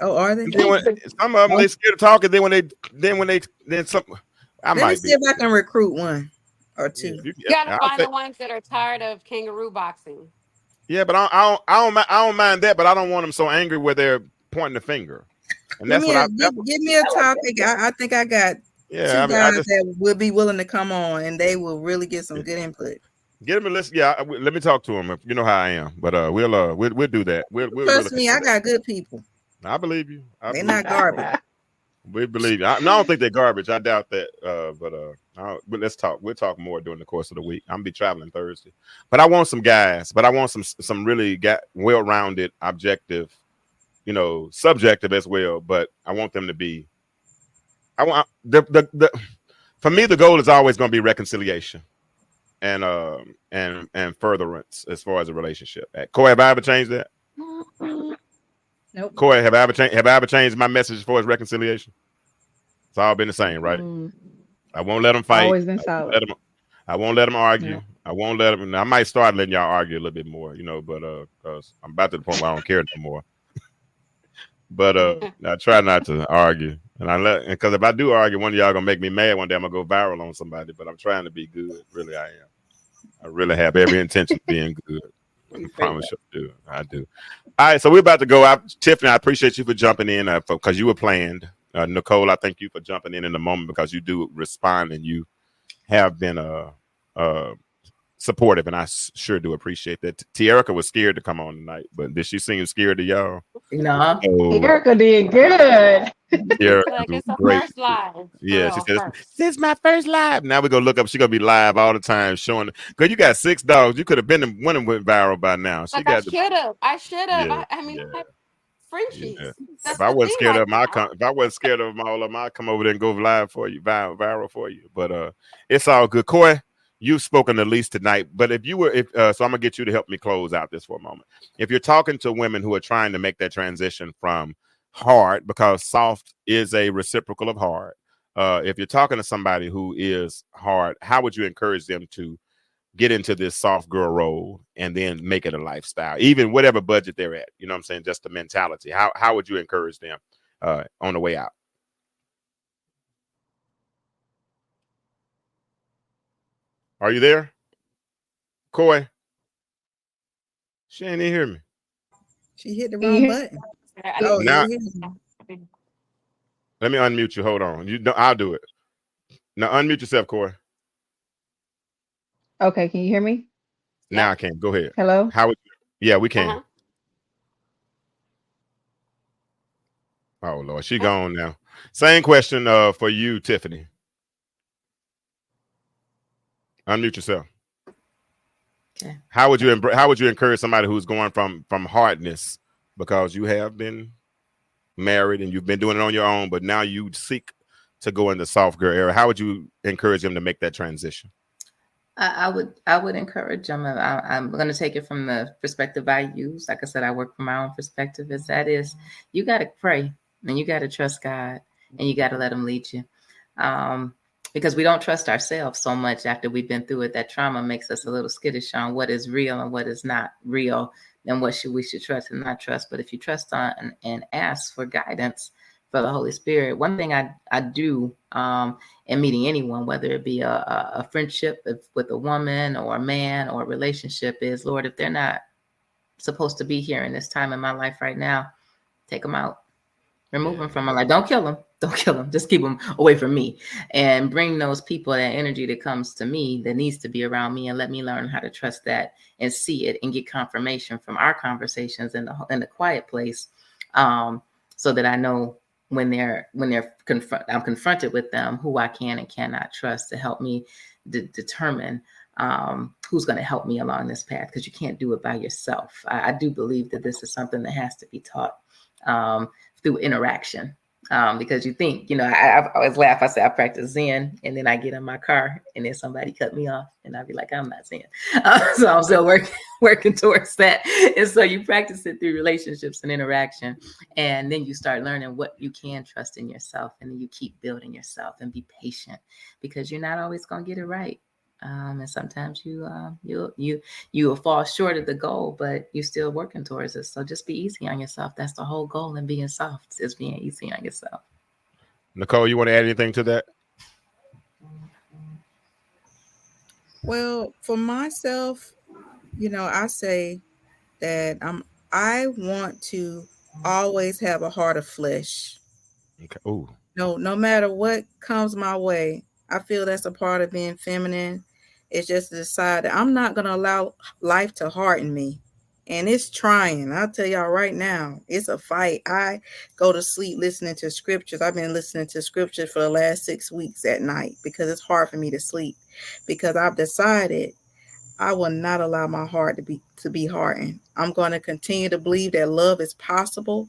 Speaker 2: Oh, are they?
Speaker 1: Some of them they scared to talk, and then some.
Speaker 2: Let me see if I can recruit one or two.
Speaker 4: You gotta find the ones that are tired of kangaroo boxing.
Speaker 1: Yeah, but I don't mind that, but I don't want them so angry where they're pointing the finger. And that's
Speaker 2: give me a topic. I think I got two guys that will be willing to come on, and they will really get some good input.
Speaker 1: Get him a list. Yeah, let me talk to him. You know how I am, but we'll do that. We'll
Speaker 2: trust me. I got good people.
Speaker 1: I believe you.
Speaker 2: They're not garbage.
Speaker 1: We believe you. I don't think they're garbage. I doubt that. But let's talk. We'll talk more during the course of the week. I'm gonna be traveling Thursday, but I want some guys. But I want some really well-rounded, objective, you know, subjective as well. But I want them to be. I want for me the goal is always going to be reconciliation. and furtherance as far as a relationship. Corey, have I ever changed that?
Speaker 7: Nope.
Speaker 1: Corey, have I ever changed my message as far as reconciliation? It's all been the same, right?
Speaker 7: Mm,
Speaker 1: I won't let them fight.
Speaker 7: always been solid.
Speaker 1: I won't let them argue.
Speaker 7: No.
Speaker 1: I won't let them. I might start letting y'all argue a little bit more, but because I'm about to the point where I don't care no more. But I try not to argue, and because if I do argue, one of y'all gonna make me mad. One day I'm gonna go viral on somebody. But I'm trying to be good. Really, I am. I really have every intention of being good. I promise you, I do. All right, so we're about to go out. Tiffany, I appreciate you for jumping in because you were planned. Nicole, I thank you for jumping in the moment because you do respond and you have been supportive, and I sure do appreciate that. Tierica was scared to come on tonight, but did she seem scared to y'all?
Speaker 3: No.
Speaker 1: Oh,
Speaker 7: Erica did good.
Speaker 1: Tierica
Speaker 4: Like
Speaker 1: was
Speaker 4: it's a
Speaker 1: great.
Speaker 4: first live. For
Speaker 1: Yeah, she
Speaker 4: real,
Speaker 1: said,
Speaker 4: first.
Speaker 1: "This is my first live." Now we go look up. She gonna be live all the time, showing. Cause you got 6 dogs. You could have been the one that went viral by now. She
Speaker 4: Like I
Speaker 1: got the
Speaker 4: should have. I should have.
Speaker 1: yeah,
Speaker 4: I mean,
Speaker 1: yeah,
Speaker 4: I have
Speaker 1: yeah.
Speaker 4: Frenchies.
Speaker 1: If
Speaker 4: That's
Speaker 1: I
Speaker 4: the
Speaker 1: wasn't
Speaker 4: thing
Speaker 1: scared
Speaker 4: right
Speaker 1: of them,
Speaker 4: now.
Speaker 1: if I wasn't scared of them, all of them, I'd come over there and go live for you, viral for you. But it's all good. Coy, you've spoken the least tonight. But if so, I'm gonna get you to help me close out this for a moment. If you're talking to women who are trying to make that transition from hard, because soft is a reciprocal of hard. If you're talking to somebody who is hard, how would you encourage them to get into this soft girl role and then make it a lifestyle, even whatever budget they're at? You know what I'm saying? Just the mentality. How would you encourage them on the way out? Are you there, Coy? She ain't even hear me.
Speaker 2: She hit the
Speaker 7: Can you
Speaker 2: wrong
Speaker 7: hear
Speaker 2: button.
Speaker 4: I
Speaker 2: Oh,
Speaker 4: didn't
Speaker 1: Now
Speaker 2: yeah, yeah.
Speaker 1: let me unmute you. Hold on. I'll do it. Now unmute yourself, Coy.
Speaker 7: Okay, can you hear me?
Speaker 1: Now
Speaker 4: Yep.
Speaker 1: I can. Go ahead.
Speaker 7: Hello?
Speaker 1: How would Yeah, we can.
Speaker 4: Uh-huh.
Speaker 1: Oh Lord, she gone now. Same question for you, Tiffany. Unmute yourself.
Speaker 3: Okay.
Speaker 1: How would you encourage somebody who's going from hardness, because you have been married and you've been doing it on your own, but now you seek to go in the soft girl era? How would you encourage them to make that transition?
Speaker 3: I would encourage them. I'm going to take it from the perspective I use. Like I said, I work from my own perspective. You got to pray and you got to trust God and you got to let Him lead you. Because we don't trust ourselves so much after we've been through it. That trauma makes us a little skittish on what is real and what is not real, and what we should trust and not trust. But if you trust on and ask for guidance for the Holy Spirit, one thing I do in meeting anyone, whether it be a friendship with a woman or a man or a relationship, is, Lord, if they're not supposed to be here in this time in my life right now, take them out. Remove them from my life. Don't kill them. Don't kill them. Just keep them away from me, and bring those people, that energy that comes to me that needs to be around me, and let me learn how to trust that and see it and get confirmation from our conversations in the quiet place, so that I know when I'm confronted with them, who I can and cannot trust to help me determine who's going to help me along this path, because you can't do it by yourself. I do believe that this is something that has to be taught through interaction. Because you think, I always laugh. I say I practice Zen, and then I get in my car, and then somebody cut me off, and I'd be like, I'm not Zen. So I'm still working towards that. And so you practice it through relationships and interaction, and then you start learning what you can trust in yourself, and then you keep building yourself and be patient, because you're not always going to get it right. And sometimes you'll fall short of the goal, but you're still working towards it. So just be easy on yourself. That's the whole goal in being soft, is being easy on yourself.
Speaker 1: Nicole, you want to add anything to that?
Speaker 2: Well, for myself, I say that I want to always have a heart of flesh.
Speaker 1: Okay. Ooh.
Speaker 2: No matter what comes my way, I feel that's a part of being feminine. It's just to decide that I'm not going to allow life to harden me. And it's trying. I'll tell y'all right now, it's a fight. I go to sleep listening to scriptures. I've been listening to scriptures for the last 6 weeks at night because it's hard for me to sleep, because I've decided I will not allow my heart to be hardened. I'm going to continue to believe that love is possible.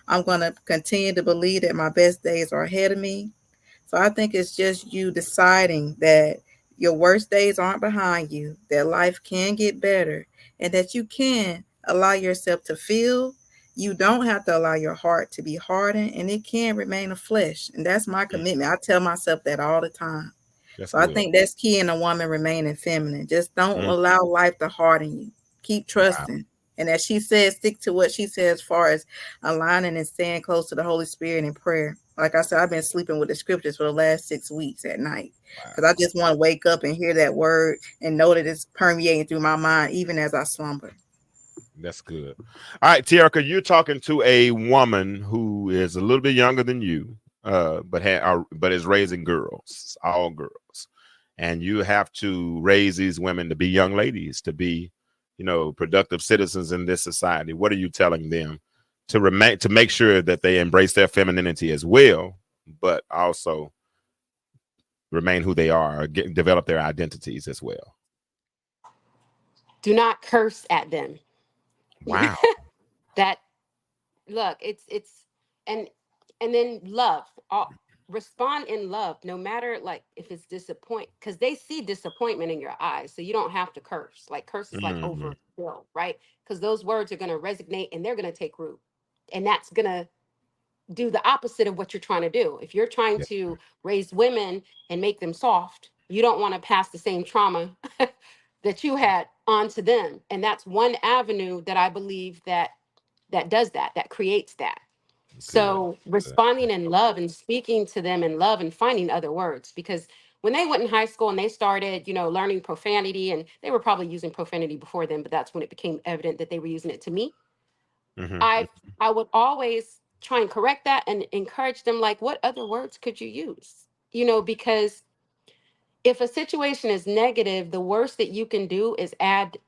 Speaker 2: I'm going to continue to believe that my best days are ahead of me. So I think it's just you deciding that your worst days aren't behind you, that life can get better, and that you can allow yourself to feel. You don't have to allow your heart to be hardened, and it can remain a flesh. And that's my commitment. I tell myself that all the time.
Speaker 1: That's
Speaker 2: So I
Speaker 1: good.
Speaker 2: think that's key in a woman remaining feminine. Just don't
Speaker 1: Mm.
Speaker 2: allow life to harden you. Keep
Speaker 1: Wow.
Speaker 2: trusting. And as she says, stick to what she says as far as aligning and staying close to the Holy Spirit in prayer. Like I said, I've been sleeping with the scriptures for the last 6 weeks at night because I just want to wake up and hear that word and know that it's permeating through my mind even as I slumber.
Speaker 1: That's good. All right, Tierica, you're talking to a woman who is a little bit younger than you, but is raising girls, all girls, and you have to raise these women to be young ladies, to be, productive citizens in this society. What are you telling them to make sure that they embrace their femininity as well, but also remain who they are, or develop their identities as well?
Speaker 4: Do not curse at them.
Speaker 1: Wow.
Speaker 4: That look, it's and then love. Respond in love, no matter like if it's disappoint, because they see disappointment in your eyes. So you don't have to curse. Like curse is like
Speaker 1: Mhm.
Speaker 4: overkill, right? Because those words are gonna resonate and they're gonna take root. And that's gonna do the opposite of what you're trying to do. If you're trying
Speaker 1: Yeah.
Speaker 4: to raise women and make them soft, you don't want to pass the same trauma that you had onto them. And that's one avenue that I believe that does that creates that.
Speaker 1: Good.
Speaker 4: So responding in love and speaking to them in love and finding other words, because when they went in high school and they started, learning profanity, and they were probably using profanity before then, but that's when it became evident that they were using it to me.
Speaker 1: Mhm.
Speaker 4: I would always try and correct that and encourage them, like, what other words could you use? Because if a situation is negative, the worst that you can do is add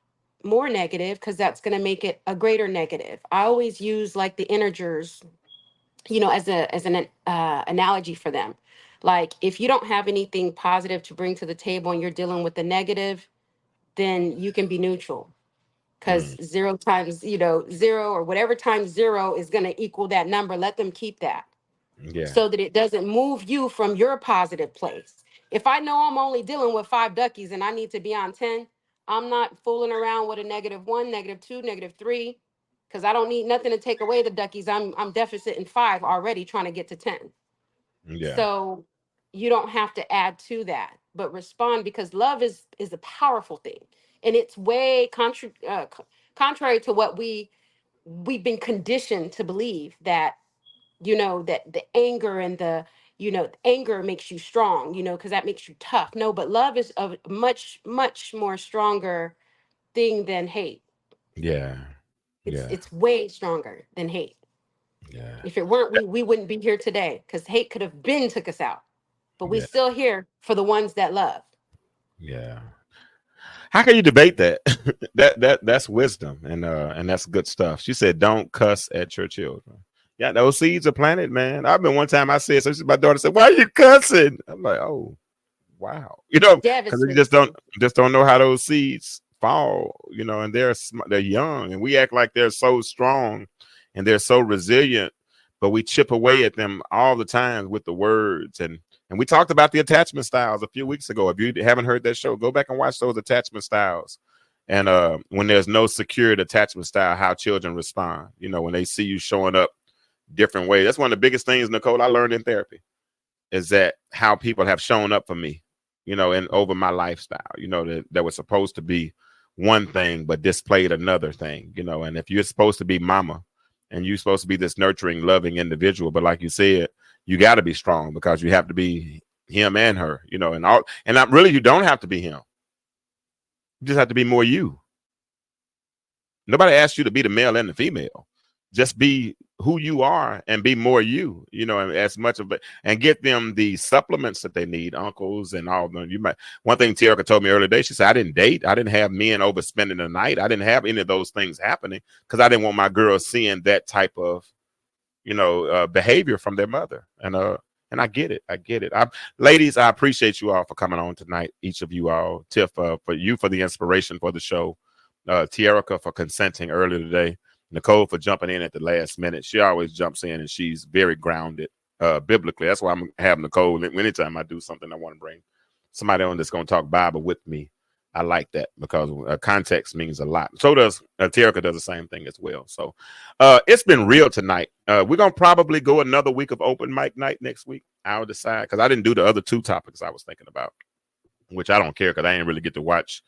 Speaker 4: more negative, because that's going to make it a greater negative. I always use like the integers, as an analogy for them. Like if you don't have anything positive to bring to the table and you're dealing with the negative, then you can be neutral, because
Speaker 1: Mm.
Speaker 4: 0 times, 0 or whatever times 0 is going to equal that number. Let them keep that,
Speaker 1: Yeah.
Speaker 4: so that it doesn't move you from your positive place. If I know I'm only dealing with 5 duckies and I need to be on 10, I'm not fooling around with a -1, -2, -3, because I don't need nothing to take away the duckies. I'm deficit in 5 already, trying to get to 10.
Speaker 1: Yeah.
Speaker 4: So you don't have to add to that, but respond, because love is a powerful thing, and it's way contrary to what we've been conditioned to believe, that that the anger and anger makes you strong, because that makes you tough. No, but love is a much, much more stronger thing than hate.
Speaker 1: Yeah.
Speaker 4: It's
Speaker 1: Yeah.
Speaker 4: it's way stronger than hate.
Speaker 1: Yeah.
Speaker 4: If it weren't, we wouldn't be here today, because hate could have been took us out. But we
Speaker 1: Yeah.
Speaker 4: still here for the ones that love.
Speaker 1: Yeah. How can you debate that? That's wisdom, and that's good stuff. She said, "Don't cuss at your children." Yeah, those seeds are planted, man. I've been one time I said, so my daughter said, "Why are you cussing?" I'm like, "Oh, wow," because you
Speaker 4: Devastating.
Speaker 1: just don't know how those seeds fall, and they're young, and we act like they're so strong and they're so resilient, but we chip away at them all the time with the words. And we talked about the attachment styles a few weeks ago. If you haven't heard that show, go back and watch those attachment styles. And when there's no secured attachment style, how children respond, when they see you showing up different ways. That's one of the biggest things, Nicole, I learned in therapy, is that how people have shown up for me, and over my lifestyle, that was supposed to be one thing, but displayed another thing, and if you're supposed to be mama and you're supposed to be this nurturing, loving individual, but like you said, you got to be strong because you have to be him and her, and not really, you don't have to be him. You just have to be more you. Nobody asked you to be the male and the female. Just be who you are and be more you, and as much of it, and get them the supplements that they need, uncles and all of them. One thing Tierica told me earlier today, she said, I didn't date. I didn't have men overspending the night. I didn't have any of those things happening because I didn't want my girls seeing that type of, behavior from their mother. And I get it. Ladies, I appreciate you all for coming on tonight. Each of you all, Tiff, for the inspiration for the show, Tierica for consenting earlier today, Nicole for jumping in at the last minute. She always jumps in and she's very grounded biblically. That's why I'm having Nicole anytime I do something I want to bring somebody on that's going to talk Bible with me. I like that because context means a lot. So does Terica does the same thing as well. So it's been real tonight. We're going to probably go another week of open mic night next week. I'll decide because I didn't do the other 2 topics I was thinking about, which I don't care because I didn't really get to watch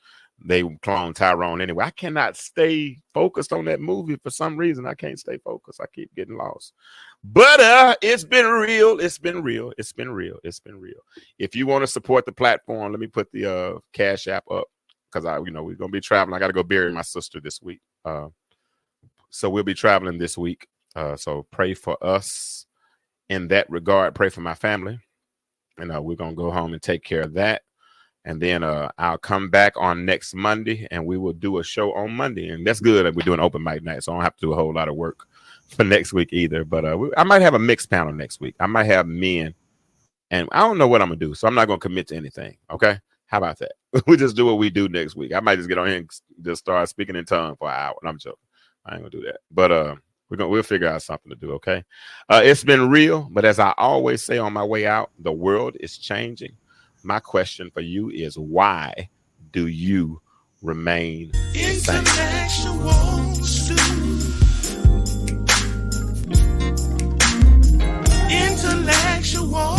Speaker 1: They Cloned Tyrone anyway. I cannot stay focused on that movie for some reason. I can't stay focused. I keep getting lost. But it's been real. It's been real. It's been real. It's been real. If you want to support the platform, let me put the Cash App up because we're gonna be traveling. I got to go bury my sister this week. So we'll be traveling this week. So pray for us in that regard. Pray for my family, and we're gonna go home and take care of that. And then I'll come back on next Monday, and we will do a show on Monday. And that's good that we're doing open mic night, so I don't have to do a whole lot of work for next week either. But I might have a mixed panel next week. I might have men, and I don't know what I'm going to do, so I'm not going to commit to anything, okay? How about that? We just do what we do next week. I might just get on here and just start speaking in tongues for an hour. And I'm joking. I ain't going to do that. But we'll figure out something to do, okay? It's been real, but as I always say on my way out, the world is changing. My question for you is, why do you remain the same?
Speaker 5: Intellectual.